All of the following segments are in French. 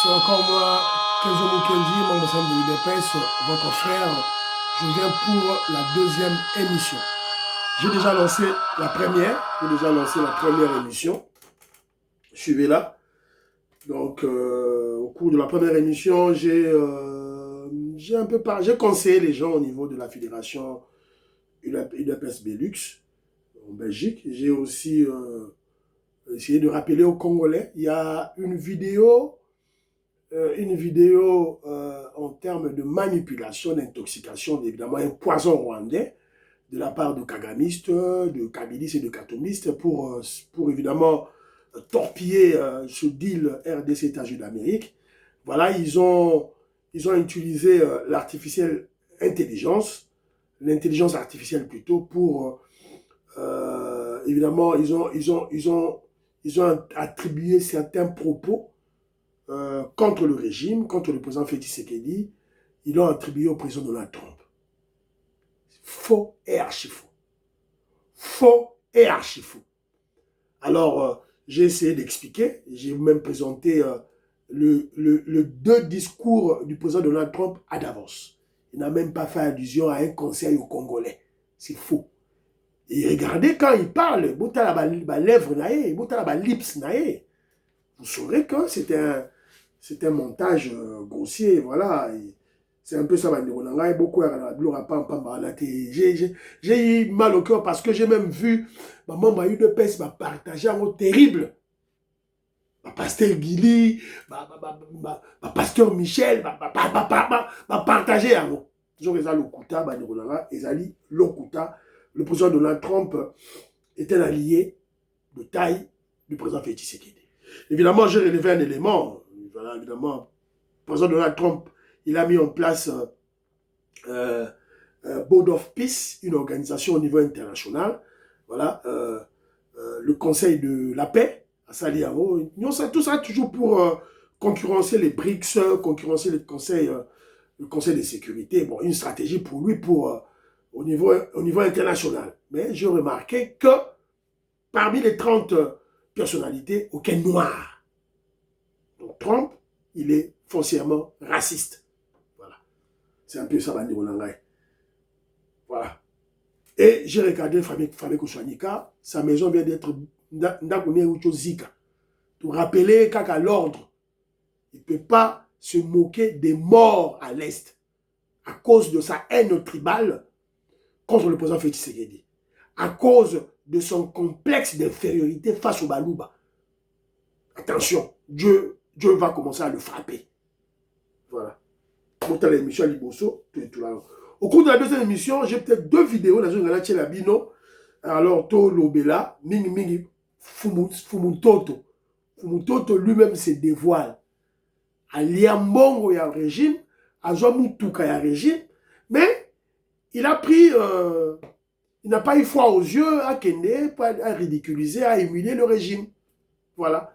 C'est encore moi, Kenzo Mukendi, membre de l'UDPS, votre frère. Je viens pour la deuxième émission. J'ai déjà lancé la première émission. Suivez-la. Donc, au cours de la première émission, j'ai conseillé les gens au niveau de la fédération UDPS Belux en Belgique. J'ai aussi essayé de rappeler aux Congolais. Il y a une vidéo en termes de manipulation, d'intoxication, évidemment un poison rwandais de la part de kagamistes, de kabilistes et de katomistes pour évidemment torpiller ce deal RDC États-Unis d'Amérique. Voilà, ils ont utilisé l'intelligence artificielle plutôt pour évidemment ils ont attribué certains propos contre le régime, contre le président Félix Tshisekedi. Ils l'ont attribué au président Donald Trump. Faux et archi-faux. Faux et archi-faux. Alors, j'ai essayé d'expliquer, j'ai même présenté le deux discours du président Donald Trump à Davos. Il n'a même pas fait allusion à un conseil aux Congolais. C'est faux. Et regardez quand il parle, bota la lèvre naé, bota la lips naé. Vous saurez que c'est un montage grossier, voilà. C'est un peu ça, beaucoup j'ai eu mal au cœur parce que j'ai même vu maman m'a eu de peste, m'a partagé un mot terrible. Ma pasteur Guili, ma pasteur Michel, m'a partagé un mot. Toujours les Lokuta, Ezali Lokuta. Le président Donald Trump est un allié de taille du président Félix Tshisekedi. Évidemment, j'ai relevé un élément. Voilà, évidemment, le président Donald Trump, il a mis en place Board of Peace, une organisation au niveau international. Voilà, le Conseil de la paix, à Saliaro. Tout ça toujours pour concurrencer les BRICS, concurrencer le Conseil de sécurité. Bon, une stratégie pour lui au niveau international. Mais j'ai remarqué que parmi les 30 personnalités, aucun noir. Donc Trump, il est foncièrement raciste. Voilà. C'est un peu ça, Bandi Monangaï. Voilà. Et j'ai regardé Fabien Kouchouanika, sa maison vient d'être Ndakouné Ucho Zika. Pour rappeler qu'à l'ordre, il ne peut pas se moquer des morts à l'Est à cause de sa haine tribale contre le président Félix Tshisekedi, à cause de son complexe d'infériorité face au Balouba. Attention, Dieu va commencer à le frapper. Voilà. Pour l'émission à Liboso, au cours de la deuxième émission, j'ai peut-être deux vidéos dans une galette la Bino. Alors, To Lobela, Mingi Fumutoto. Fumutoto lui-même se dévoile. À Liambongo, il y a un régime. À Zouamoutuka, il y a un régime. Mais il a pris. Il n'a pas eu foi aux yeux à Kende, à ridiculiser, à humilier le régime. Voilà.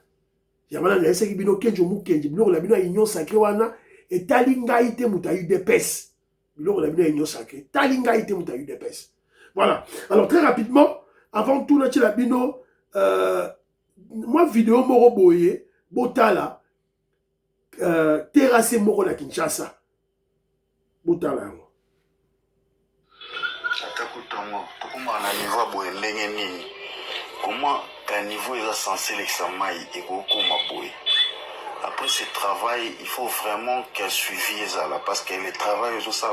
Il y a maintenant un Bino Kenjo Mukenji. Bilo la Bino a union sacrée wana. Et Talinga ite mutayu d'épès. Bilo la Bino a union sacrée. Talinga ite mutayu d'épès. Voilà. Alors très rapidement, avant tout, la Bino, moi vidéo moro boye, botala, terrassé moro na Kinshasa. Botala yango. Comment un niveau est censé l'examen et comment. Après ce travail, il faut vraiment qu'elle suive ça parce que le travail est ça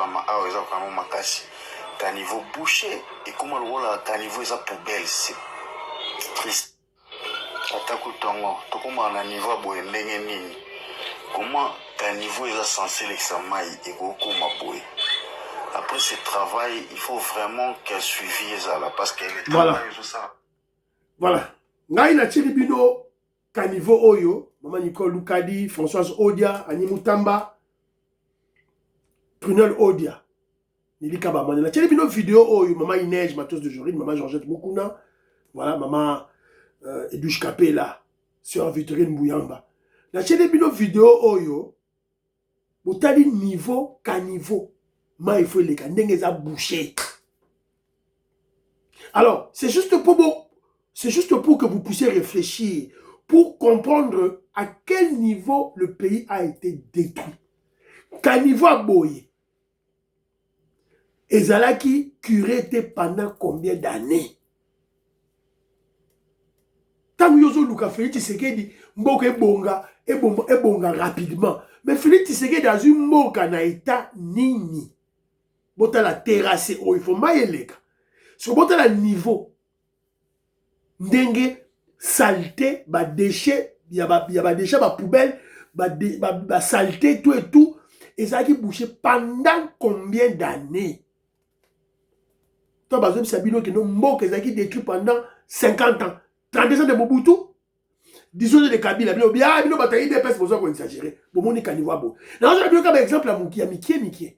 qu'un niveau bouché et comment le rôle qu'un niveau est poubelle, c'est triste. Comment un niveau est censé l'examen et comment. Après ce travail, il faut vraiment qu'elle suive ça parce que le travail est ça. Voilà. Ngai na Chilibino Kanivo Oyo, Maman Nicole Lukadi, Françoise Odia, Annie Mutamba, Prunel Odia, Nili Kabamane. Na Chilibino vidéo Oyo, Maman Inès, Matos de Jorine, Maman Georgette Mukuna, voilà, Maman Edouche Kapela, Sœur Victorine Bouyamba. Na Chilibino vidéo Oyo, Botali niveau Kanivo, Ma il faut les Kandengez à boucher. Alors, c'est juste pour que vous puissiez réfléchir, pour comprendre à quel niveau le pays a été détruit. Qu'à niveau à Boye, Ezalaki curé était pendant combien d'années? Tant que Yozo Luka Félix Tshisekedi, Mboka ebonga rapidement. Mais Félix Tshisekedi dans une Mboka na état nini. Bota la terrasse, oh, il faut maïeleka. Sur bota la niveau, ndenge, saleté, ba déchets, il y a déchets, ba poubelle, ba saleté, tout et tout. Et ça qui bouché pendant combien d'années? Toi, par exemple, Sabino qui nous moque, ça qui détruit pendant 50 ans. 32 ans de Mobutu, 18 ans de Kabila, bien, bino bataille des pèses, besoin qu'on exagère. Bon, mon canivois beau. Non, je vais comme exemple à Moukia, Mikie.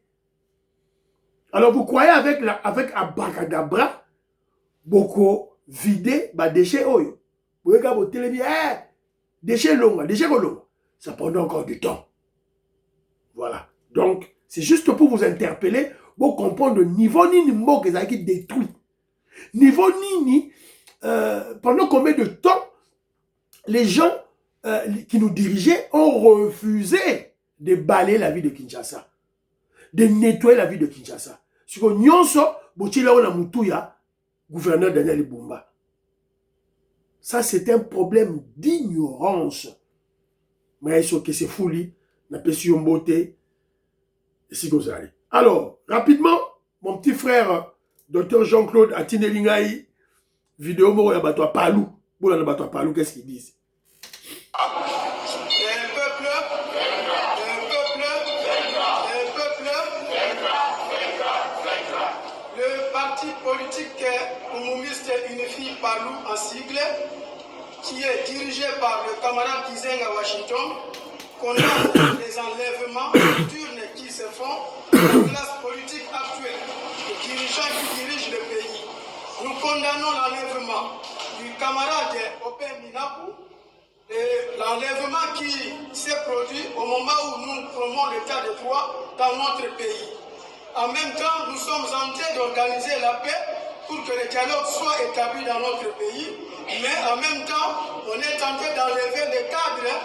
Alors, vous croyez avec Abracadabra, beaucoup vider, bah, déchets, oyo. Vous voyez, quand vous télévisez, déchets longs, ça prend encore du temps. Voilà. Donc, c'est juste pour vous interpeller, pour comprendre le niveau ni mot que ça qui détruit. Niveau ni pendant combien de temps les gens qui nous dirigeaient ont refusé de balayer la vie de Kinshasa, de nettoyer la vie de Kinshasa. Ce que Nyonso, Bochila on a Moutuya, gouverneur Daniel Ibumba. Ça, c'est un problème d'ignorance. Mais ce que c'est fouli, n'a pas su beauté. Alors, rapidement, mon petit frère, Dr Jean-Claude Atinelingaï, vidéo Moro Yabatwa Palou. Boula Yabatwa Palou, qu'est-ce qu'ils disent? Le parti politique communiste unifié Palou en sigle, qui est dirigé par le camarade Kizeng à Washington, condamne les enlèvements nocturnes qui se font de la classe politique actuelle, les dirigeants qui dirigent le pays. Nous condamnons l'enlèvement du camarade Open Minaku, l'enlèvement qui s'est produit au moment où nous promouvons l'état de droit dans notre pays. En même temps, nous sommes en train d'organiser la paix pour que le dialogue soit établi dans notre pays, mais en même temps, on est en train d'enlever les cadres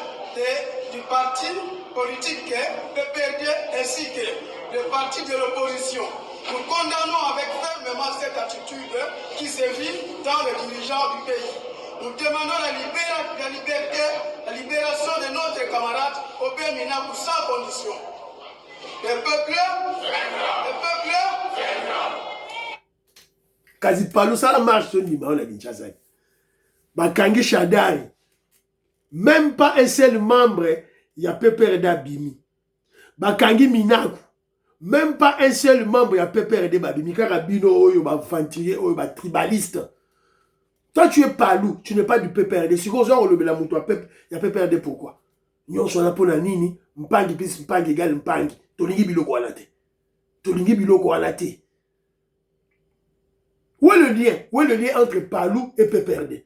du parti politique PPRD ainsi que le parti de l'opposition. Nous condamnons avec fermement cette attitude qui sévit dans les dirigeants du pays. Nous demandons la libération de notre camarade Oben Minaku sans condition. Le peuple, Kazi Palou, ça marche sur l'imam de Kinshasa. Bakangi Chadari, même pas un seul membre, il y a PPRD Bimi. Bakangi Minaku, même pas un seul membre, il y a PPRD Babimi. Karabino, Oyo, Bafantiri, Oyo, Tribaliste. Toi, tu es Palou, tu n'es pas du PPRD. Si vous avez le Belamoutoua, il y a PPRD pourquoi? Nous sommes là pour la nini, Mpangi plus Mpangi égale Mpangi. Tolingi biloko alate. Tolingi biloko alate. Où est le lien? Où est le lien entre Palou et PPRD?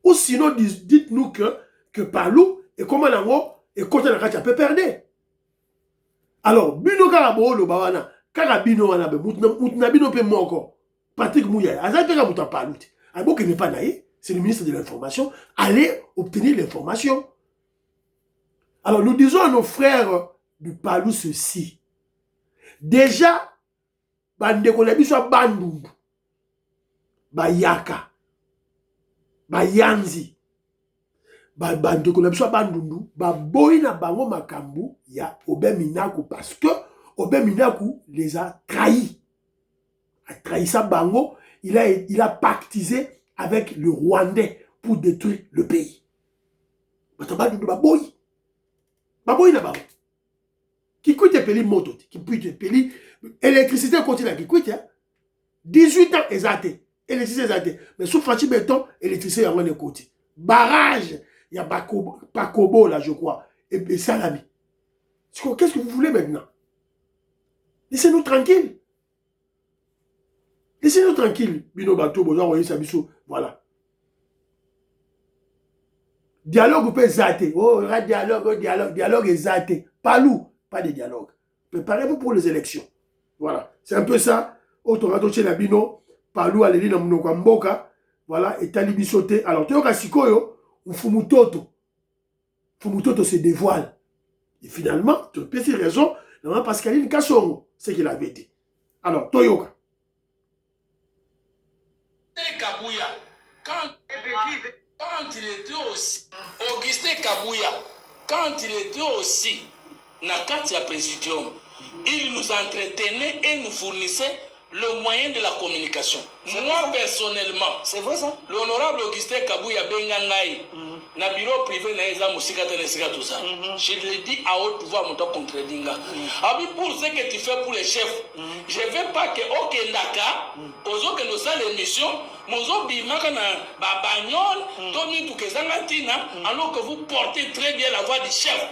Ou sinon, dites-nous que Palou est comme un ango et quand on a PPRD. Alors, Bino Karabo, le Bawana, Karabino Anabe, Moutnabino pe moko, Patrick Mouya, Azateka Mouta Palou. Abo qui n'est pas naïf, c'est le ministre de l'Information, allez obtenir l'information. Alors, nous disons à nos frères du Palou ceci. Déjà, bandeko na biso bandundu, bayaka, bayanzi, bandeko na biso bandundu, boy na bango makambu ya Oben Minaku parce que Oben Minaku les a trahis. A trahi sa bango, il a pactisé avec le Rwandais pour détruire le pays. Bandundu baboy. Baboy na bango. Qui coûte peli moto, qui coûte peli électricité continue qui coûte 18 ans exacté, électricité exacté. Mais sous Fachi béton, électricité y a un côté. Barrage, il y a Pakobo là je crois et Salami. Qu'est-ce que vous voulez maintenant? Laissez-nous tranquille. Laissez-nous tranquille. Bino Bato, Bozo, Sabiso, voilà. Dialogue ou peut zater. Oh, dialogue est zater. Palou. Pas de dialogue. Préparez-vous pour les élections. Voilà. C'est un peu ça. Autorato chez Nabino, Palou à l'élite dans Mboka. Voilà. Et Talibi sauté. Alors, tu as Sikoyo, ou Fumutoto. Fumutoto se dévoile. Et finalement, tu peux ces raisons, Pascaline Kassongo, c'est qu'il avait dit. Alors, Toyoka. Kabouya, quand il était aussi, Augustin Kabouya, quand il était aussi, Nakatia Présidium, il nous entretenait et nous fournissait le moyen de la communication. Moi, personnellement, c'est vrai ça? L'honorable Augustin Kabouya Bengangaï, na bureau privé na eza musika tenesika tout ça. Je le dis à haute pouvoir mon contre dinga. Abi pour ce que tu fais pour les chefs, je veux pas que okendaka ozo que nous ça l'émission, mozo bimaka na babagnol, tomi tukezanga tina, alors que vous portez très bien la voix du chef.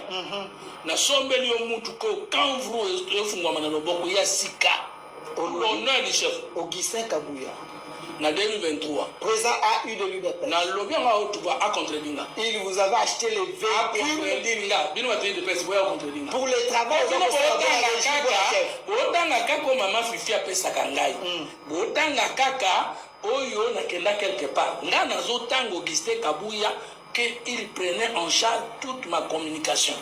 Na sombeli yo mutu ko quand vous efungwa na loboko ya sika. L'honneur du chef Augustin Kabouya. En 2023, président a eu de l'UDPS. Il vous avait acheté les véhicules pour les travaux. Il prenait en charge toute ma communication.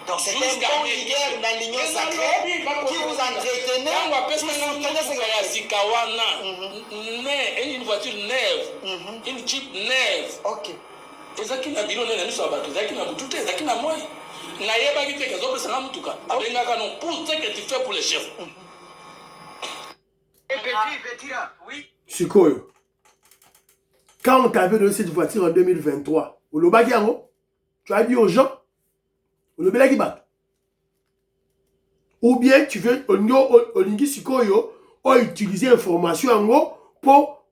Donc c'est un bon leader dans l'union sacrée qui vous entretenait, une voiture neuve, une Jeep neuve. Ok. Pour ce que tu fais pour les chefs. Sikoyo, quand on t'avait donné cette voiture en 2023, au Lobagiango, tu as dit aux gens, ou bien tu veux Olingi Sikoyo utiliser l'information pour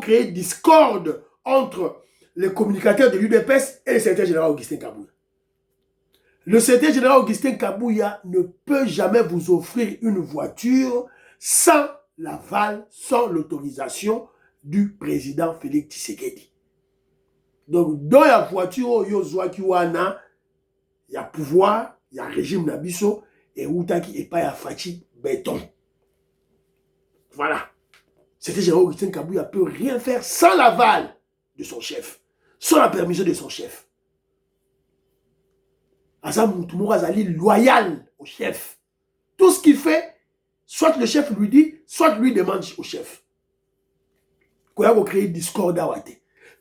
créer discorde entre les communicateurs de l'UDPS et le secrétaire général Augustin Kabouya. Le secrétaire général Augustin Kabouya ne peut jamais vous offrir une voiture sans l'aval, sans l'autorisation du président Félix Tshisekedi. Donc, dans la voiture, il y a pouvoir, il y a régime Nabiso, et Outaki et pas à Fachi béton. Voilà. C'était général Augustin Kabouya ne peut rien faire sans l'aval de son chef, sans la permission de son chef. Azam Azali loyal au chef. Tout ce qu'il fait, soit le chef lui dit, soit lui demande au chef. Qu'on a créé discorde à Wate.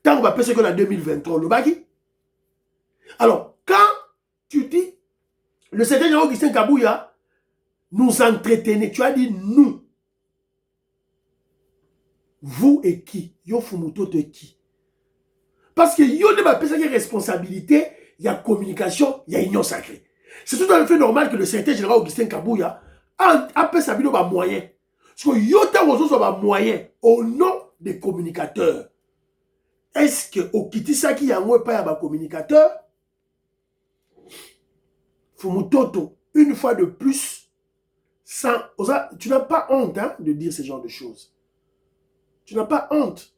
Tant qu'on va passer qu'on a 2023, le bagi. Alors, quand tu dis, le secrétaire général Augustin Kabouya nous entretenait, tu as dit nous. Vous et qui? Yo Fumuto de qui? Parce que yo ne m'a pas de responsabilité, il y a communication, il y a union sacrée. C'est tout à fait normal que le secrétaire général Augustin Kabouya a fait sa vie dans moyen. Parce que yo ta rezo soit moyen au nom des communicateurs. Est-ce que au Kitisaki yango pas ya communicateur? Fumutoto, une fois de plus, tu n'as pas honte de dire ce genre de choses. Tu n'as pas honte.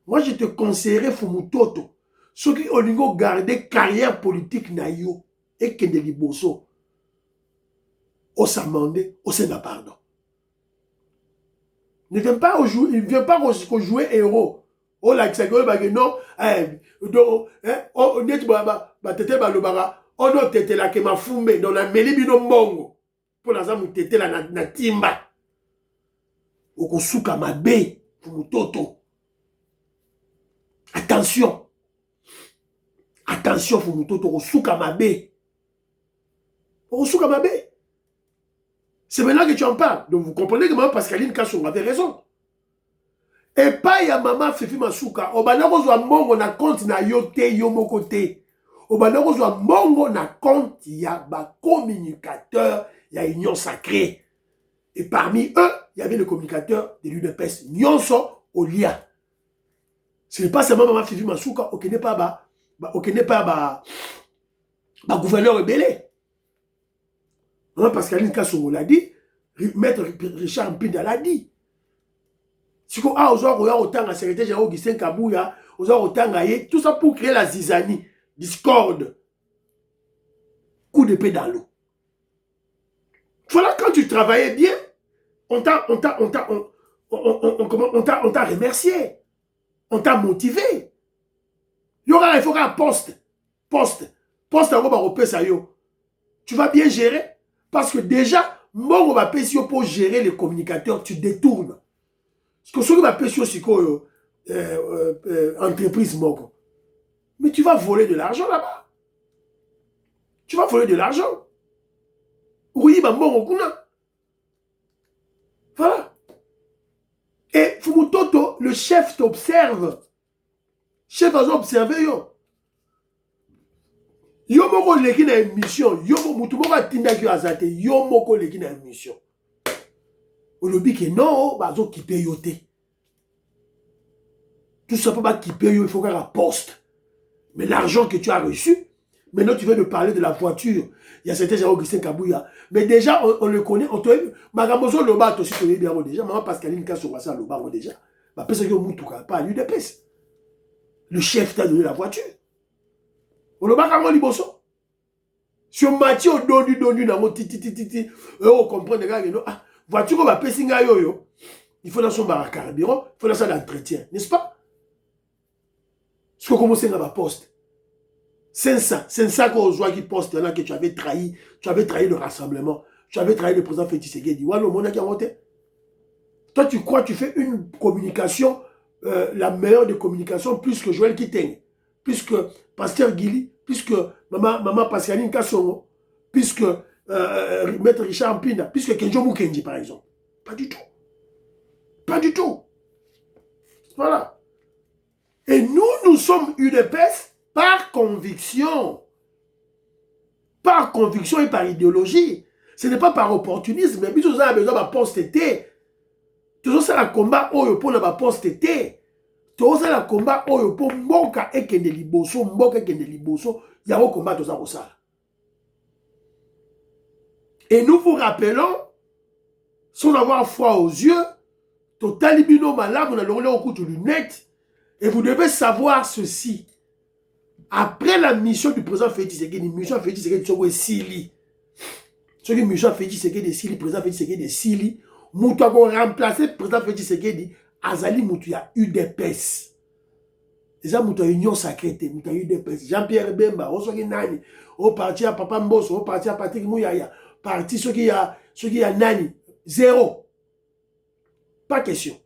Moi, je te conseillerais Fumutoto. Ceux qui ont gardé carrière politique na yo et que de liboso. Au samandé, au sénat pardon. Ne vient pas jouer, il ne vient pas jouer héros. Oh la xagol bageno, net ba tete ba lobara. On a été là que ma fumbe dans la melibino mbongo. Pour la zamu tete là na timba. Okosuka mabe Fumutoto. Attention. Attention Fumutoto okosuka mabe. Okosuka mabe. C'est maintenant que tu en parles. Donc vous comprenez que maman Pascaline Kassongo avait raison. Et pas ya maman Fifi Masuka. Obanako zwa mbongo na compte na yote yomoko te. Obanako zwa mbongo na compte ya ba communicateur ya union sacrée. Et parmi eux, il y avait le communicateur de l'UDPS. Nyonso Olia. Ce n'est pas seulement maman Fifi Masuka, au n'est pas gouverneur rebelle. Maman Pascaline Kassongo l'a dit, maître Richard Mpinda l'a dit. Si vous avez autant de secrétaire général Augustin Kabouya, vous avez autant de tout ça pour créer la zizanie, discorde, coup d'épée dans l'eau. Voilà, quand tu travaillais bien, on t'a remercié, on t'a motivé. Il y aura un poste. poste en gros, tu vas bien gérer. Parce que déjà, mon pour gérer les communicateurs, tu détournes. Parce que ce que je aussi entreprise moko. Mais tu vas voler de l'argent là-bas. Tu vas voler de l'argent. Oui, voilà. Et Fumutoto, le chef t'observe. Chef va observer yo. Yo moko leki na émission. Yo mutu moko atinda ki azate. Yo moko leki na émission. Olobi que non, bazo kipe yo te. Tout ça peut pas kipe yo, il faut faire un poste. Mais l'argent que tu as reçu, maintenant tu viens de parler de la voiture. Il y a certains gens Augustin Kabouya. Mais déjà, on le connaît. Magamozo Loba, aussi, tu bien déjà. Maman Pascaline Kassouassa Loba, déjà. Ma personne qui est Moutouka, pas l'UDPS. Le chef t'a donné la voiture. On le bat quand liboso. Sur Mathieu, dondu, nango, titi. On comprend les gars, ah, voiture, on va passer yo. Il faut dans son bar à carburant, il faut dans ça d'entretien, n'est-ce pas? Ce que commence à ma poste. C'est ça qu'on voit qui poste là que tu avais trahi le rassemblement, tu avais trahi le président Félix Tshisekedi. Toi, tu crois que tu fais une communication, la meilleure des communications, plus que Joël Kiteng, plus que Pasteur Guili, plus que Maman Pascaline Kassongo, plus que Maître Richard Mpina, plus que Kenjo Mukendi, par exemple. Pas du tout. Pas du tout. Voilà. Et nous sommes UDPS par conviction. Par conviction et par idéologie. Ce n'est pas par opportunisme. Mais nous avons besoin de poste-té. Toujours ça le combat pour la poste-té. Toujours ça le combat pour Mboka et Kende Liboso. Il y a un combat tout ça. Et nous vous rappelons, sans avoir froid aux yeux, Total Bino Malab, on a l'onglet au coup de lunettes. Et vous devez savoir ceci. Après la mission du président Félix Tshisekedi, mission Félix Tshisekedi est Sili. Ce qui mission Félix Tshisekedi Sili, président Félix Tshisekedi Sili, Moutou a remplacé le président Félix Tshisekedi, Azali Moutou a UDPS. Déjà Moutou a Union Sacrée, Moutou a UDPS. Jean-Pierre Bemba, Osoki Nani, au parti à Papa Mbosso, au parti à Patrick Mouyaya, parti ceux qui a Nani, zéro. Pas question.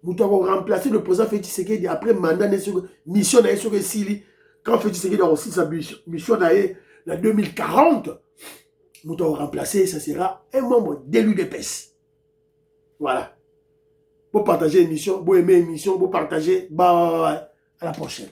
Nous avons remplacé le président Félix Tshisekedi après mandat de mission de Sili. Quand Félix Tshisekedi a reçu sa mission en 2040, nous avons remplacé, ça sera un membre de l'UDPS. Voilà. Pour partager l'émission, pour aimer l'émission, pour partager, à la prochaine.